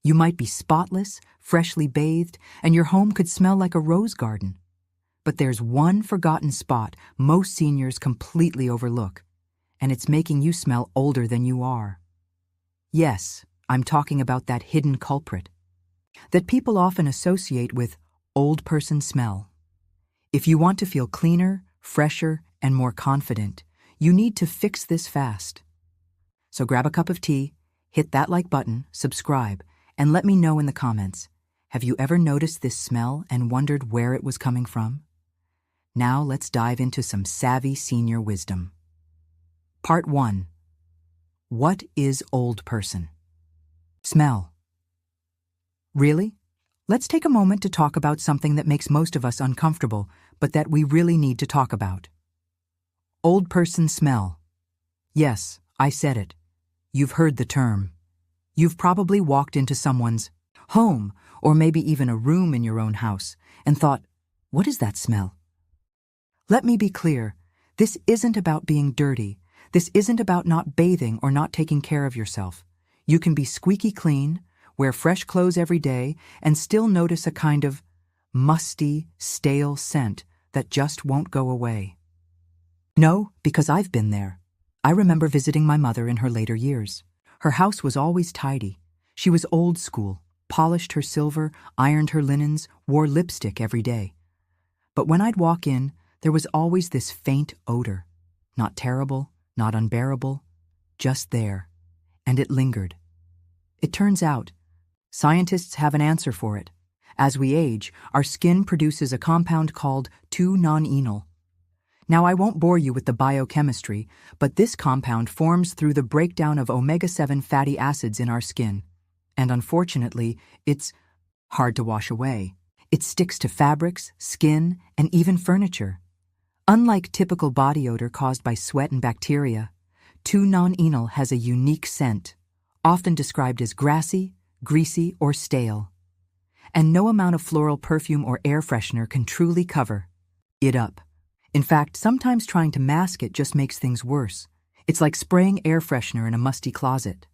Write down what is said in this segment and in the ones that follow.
You might be spotless, freshly bathed, and your home could smell like a rose garden. But there's one forgotten spot most seniors completely overlook, and it's making you smell older than you are. Yes, I'm talking about that hidden culprit that people often associate with old person smell. If you want to feel cleaner, fresher, and more confident, you need to fix this fast. So grab a cup of tea, hit that like button, subscribe, and let me know in the comments. Have you ever noticed this smell and wondered where it was coming from? Now let's dive into some savvy senior wisdom. Part 1. What is old person? Smell. Really? Let's take a moment to talk about something that makes most of us uncomfortable, but that we really need to talk about. Old person smell. Yes, I said it. You've heard the term. You've probably walked into someone's home, or maybe even a room in your own house, and thought, what is that smell? Let me be clear. This isn't about being dirty. This isn't about not bathing or not taking care of yourself. You can be squeaky clean, wear fresh clothes every day, and still notice a kind of musty, stale scent that just won't go away. No, because I've been there. I remember visiting my mother in her later years. Her house was always tidy. She was old school, polished her silver, ironed her linens, wore lipstick every day. But when I'd walk in, there was always this faint odor. Not terrible, not unbearable, just there. And it lingered. It turns out, scientists have an answer for it. As we age, our skin produces a compound called 2-non-enol. Now, I won't bore you with the biochemistry, but this compound forms through the breakdown of omega-7 fatty acids in our skin. And unfortunately, it's hard to wash away. It sticks to fabrics, skin, and even furniture. Unlike typical body odor caused by sweat and bacteria, 2-non-enol has a unique scent, often described as grassy, greasy, or stale. And no amount of floral perfume or air freshener can truly cover it up. In fact, sometimes trying to mask it just makes things worse. It's like spraying air freshener in a musty closet.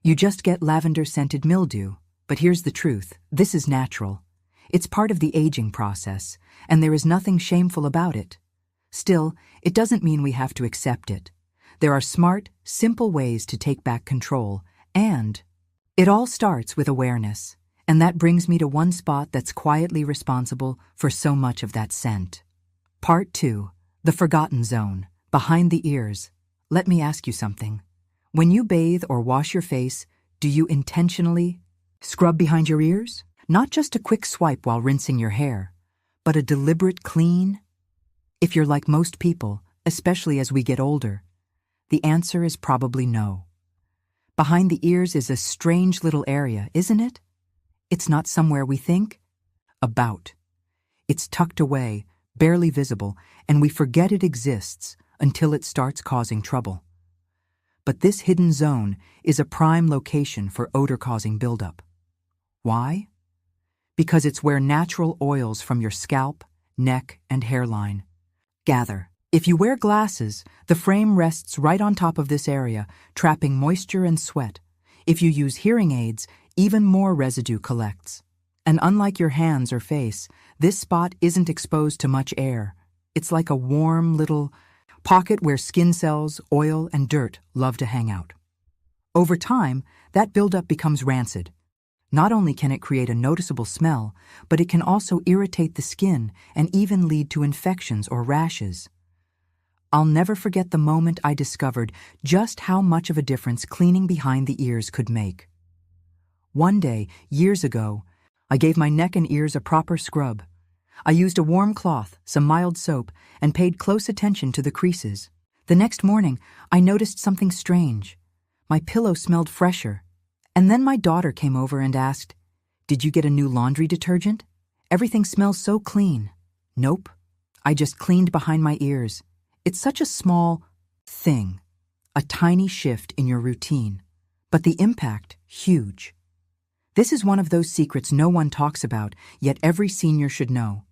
You just get lavender-scented mildew. But here's the truth. This is natural. It's part of the aging process, and there is nothing shameful about it. Still, it doesn't mean we have to accept it. There are smart, simple ways to take back control, and it all starts with awareness. And that brings me to one spot that's quietly responsible for so much of that scent. Part 2. The forgotten zone, behind the ears. Let me ask you something. When you bathe or wash your face, do you intentionally scrub behind your ears? Not just a quick swipe while rinsing your hair, but a deliberate clean? If you're like most people, especially as we get older, the answer is probably no. Behind the ears is a strange little area, isn't it? It's not somewhere we think about. It's tucked away, barely visible, and we forget it exists until it starts causing trouble. But this hidden zone is a prime location for odor-causing buildup. Why? Because it's where natural oils from your scalp, neck, and hairline gather. If you wear glasses, the frame rests right on top of this area, trapping moisture and sweat. If you use hearing aids, even more residue collects. And unlike your hands or face, this spot isn't exposed to much air. It's like a warm little pocket where skin cells, oil, and dirt love to hang out. Over time, that buildup becomes rancid. Not only can it create a noticeable smell, but it can also irritate the skin and even lead to infections or rashes. I'll never forget the moment I discovered just how much of a difference cleaning behind the ears could make. One day, years ago, I gave my neck and ears a proper scrub. I used a warm cloth, some mild soap, and paid close attention to the creases. The next morning, I noticed something strange. My pillow smelled fresher. And then my daughter came over and asked, "Did you get a new laundry detergent? Everything smells so clean." Nope. I just cleaned behind my ears. It's such a small thing, a tiny shift in your routine, but the impact, huge. This is one of those secrets no one talks about, yet every senior should know.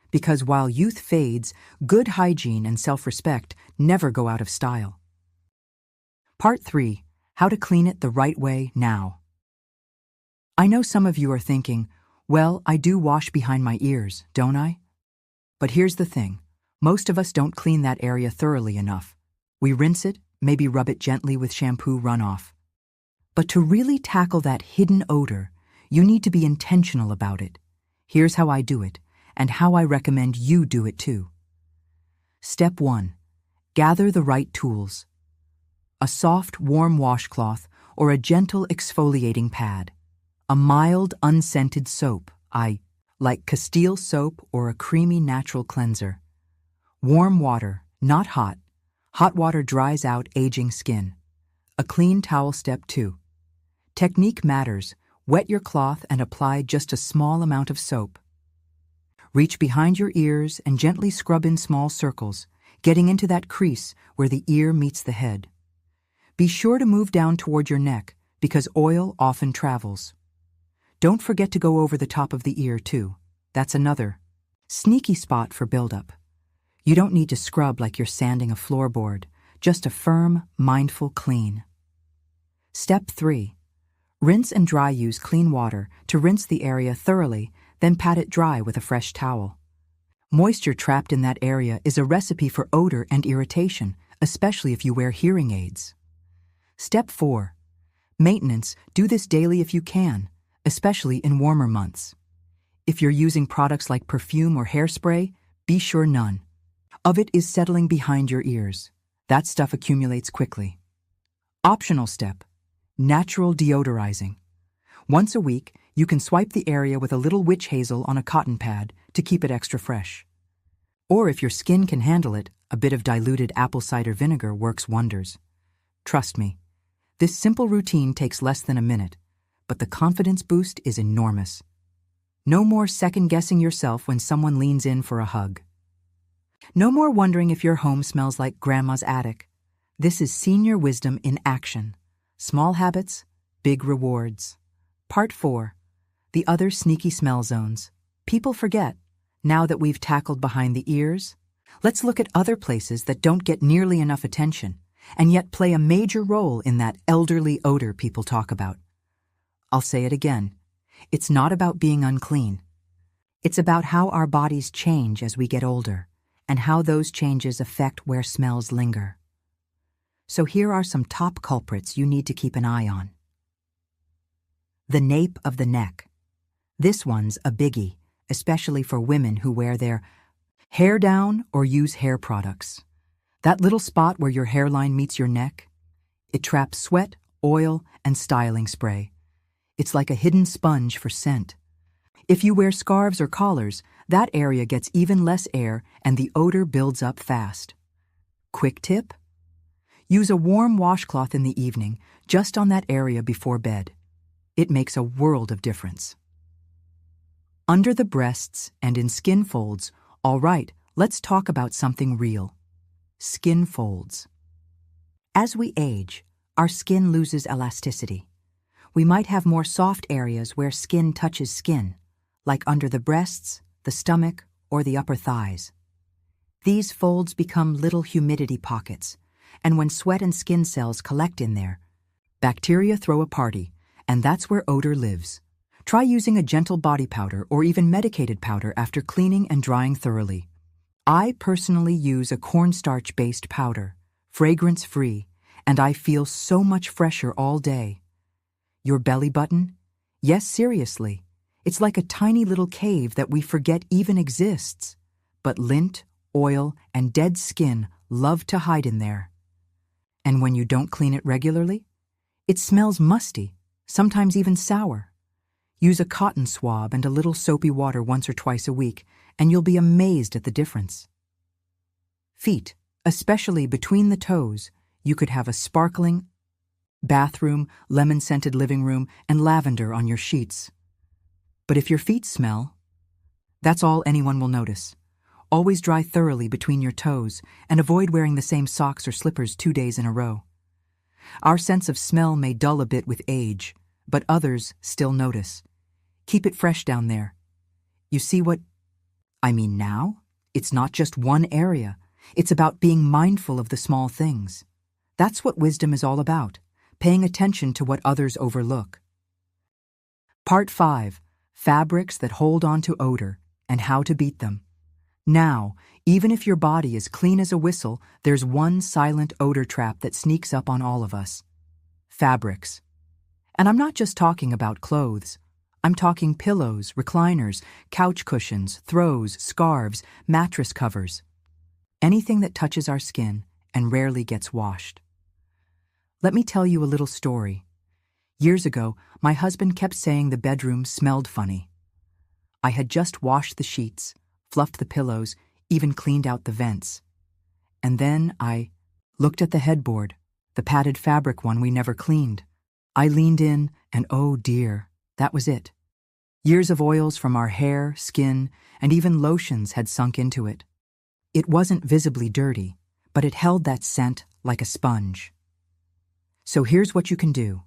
Because while youth fades, good hygiene and self-respect never go out of style. Part 3. How to clean it the right way now. I know some of you are thinking, well, I do wash behind my ears, don't I? But here's the thing. Most of us don't clean that area thoroughly enough. We rinse it, maybe rub it gently with shampoo runoff. But to really tackle that hidden odor, you need to be intentional about it. Here's how I do it, and how I recommend you do it too. Step 1. Gather the right tools. A soft, warm washcloth or a gentle exfoliating pad. A mild, unscented soap, like Castile soap or a creamy natural cleanser. Warm water, not hot. Hot water dries out aging skin. A clean towel. Step 2. Technique matters. Wet your cloth and apply just a small amount of soap. Reach behind your ears and gently scrub in small circles, getting into that crease where the ear meets the head. Be sure to move down toward your neck because oil often travels. Don't forget to go over the top of the ear too. That's another sneaky spot for buildup. You don't need to scrub like you're sanding a floorboard, just a firm, mindful clean. Step 3. Rinse and dry. Use clean water to rinse the area thoroughly, then pat it dry with a fresh towel. Moisture trapped in that area is a recipe for odor and irritation, especially if you wear hearing aids. Step 4. Maintenance. Do this daily if you can, especially in warmer months. If you're using products like perfume or hairspray, be sure none of it is settling behind your ears. That stuff accumulates quickly. Optional step. Natural deodorizing. Once a week, you can swipe the area with a little witch hazel on a cotton pad to keep it extra fresh. Or if your skin can handle it, a bit of diluted apple cider vinegar works wonders. Trust me, this simple routine takes less than a minute, but the confidence boost is enormous. No more second-guessing yourself when someone leans in for a hug. No more wondering if your home smells like grandma's attic. This is senior wisdom in action. Small habits, big rewards. Part 4. The other sneaky smell zones. People forget. Now that we've tackled behind the ears, let's look at other places that don't get nearly enough attention, and yet play a major role in that elderly odor people talk about. I'll say it again. It's not about being unclean. It's about how our bodies change as we get older, and how those changes affect where smells linger. So here are some top culprits you need to keep an eye on. The nape of the neck. This one's a biggie, especially for women who wear their hair down or use hair products. That little spot where your hairline meets your neck, it traps sweat, oil, and styling spray. It's like a hidden sponge for scent. If you wear scarves or collars, that area gets even less air and the odor builds up fast. Quick tip? Use a warm washcloth in the evening, just on that area before bed. It makes a world of difference. Under the breasts and in skin folds, all right, let's talk about something real. Skin folds. As we age, our skin loses elasticity. We might have more soft areas where skin touches skin, like under the breasts, the stomach, or the upper thighs. These folds become little humidity pockets, and when sweat and skin cells collect in there, bacteria throw a party, and that's where odor lives. Try using a gentle body powder or even medicated powder after cleaning and drying thoroughly. I personally use a cornstarch-based powder, fragrance-free, and I feel so much fresher all day. Your belly button? Yes, seriously. It's like a tiny little cave that we forget even exists. But lint, oil, and dead skin love to hide in there. And when you don't clean it regularly, it smells musty, sometimes even sour. Use a cotton swab and a little soapy water once or twice a week, and you'll be amazed at the difference. Feet, especially between the toes, you could have a sparkling bathroom, lemon-scented living room, and lavender on your sheets. But if your feet smell, that's all anyone will notice. Always dry thoroughly between your toes and avoid wearing the same socks or slippers 2 days in a row. Our sense of smell may dull a bit with age, but others still notice. Keep it fresh down there. You see what I mean now? It's not just one area. It's about being mindful of the small things. That's what wisdom is all about, paying attention to what others overlook. Part 5. Fabrics that hold on to odor and how to beat them. Now, even if your body is clean as a whistle, there's one silent odor trap that sneaks up on all of us. Fabrics. And I'm not just talking about clothes. I'm talking pillows, recliners, couch cushions, throws, scarves, mattress covers. Anything that touches our skin and rarely gets washed. Let me tell you a little story. Years ago, my husband kept saying the bedroom smelled funny. I had just washed the sheets, fluffed the pillows, even cleaned out the vents. And then I looked at the headboard, the padded fabric one we never cleaned. I leaned in, and oh dear, that was it. Years of oils from our hair, skin, and even lotions had sunk into it. It wasn't visibly dirty, but it held that scent like a sponge. So here's what you can do.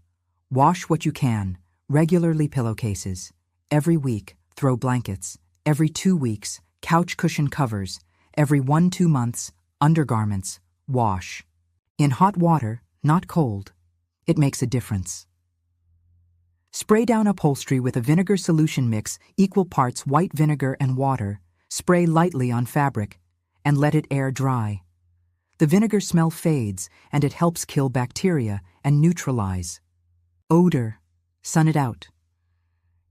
Wash what you can, regularly pillowcases. Every week, throw blankets. Every 2 weeks, couch cushion covers. Every 1-2 months, undergarments. Wash. In hot water, not cold. It makes a difference. Spray down upholstery with a vinegar solution mix, equal parts white vinegar and water. Spray lightly on fabric, and let it air dry. The vinegar smell fades, and it helps kill bacteria and neutralize. Odor. Sun it out.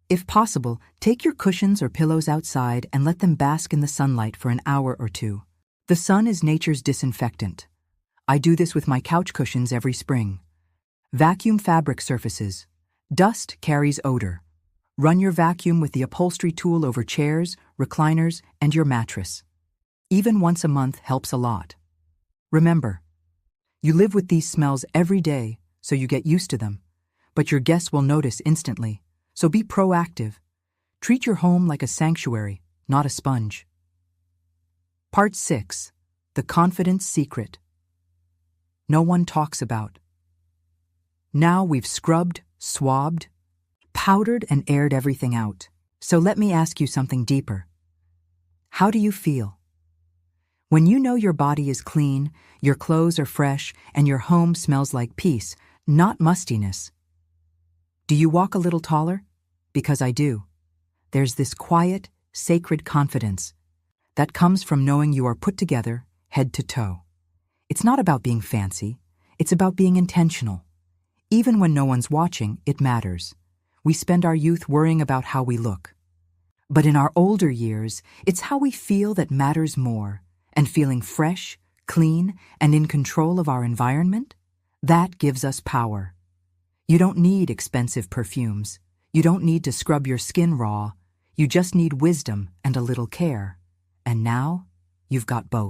If possible, take your cushions or pillows outside and let them bask in the sunlight for an hour or two. The sun is nature's disinfectant. I do this with my couch cushions every spring. Vacuum fabric surfaces. Dust carries odor. Run your vacuum with the upholstery tool over chairs, recliners, and your mattress. Even once a month helps a lot. Remember, you live with these smells every day, so you get used to them. But your guests will notice instantly, so be proactive. Treat your home like a sanctuary, not a sponge. Part 6. The Confidence Secret. No one talks about. Now we've scrubbed, swabbed, powdered, and aired everything out. So let me ask you something deeper. How do you feel? When you know your body is clean, your clothes are fresh, and your home smells like peace, not mustiness. Do you walk a little taller? Because I do. There's this quiet, sacred confidence that comes from knowing you are put together, head to toe. It's not about being fancy. It's about being intentional. Even when no one's watching, it matters. We spend our youth worrying about how we look. But in our older years, it's how we feel that matters more. And feeling fresh, clean, and in control of our environment, that gives us power. You don't need expensive perfumes. You don't need to scrub your skin raw. You just need wisdom and a little care. And now, you've got both.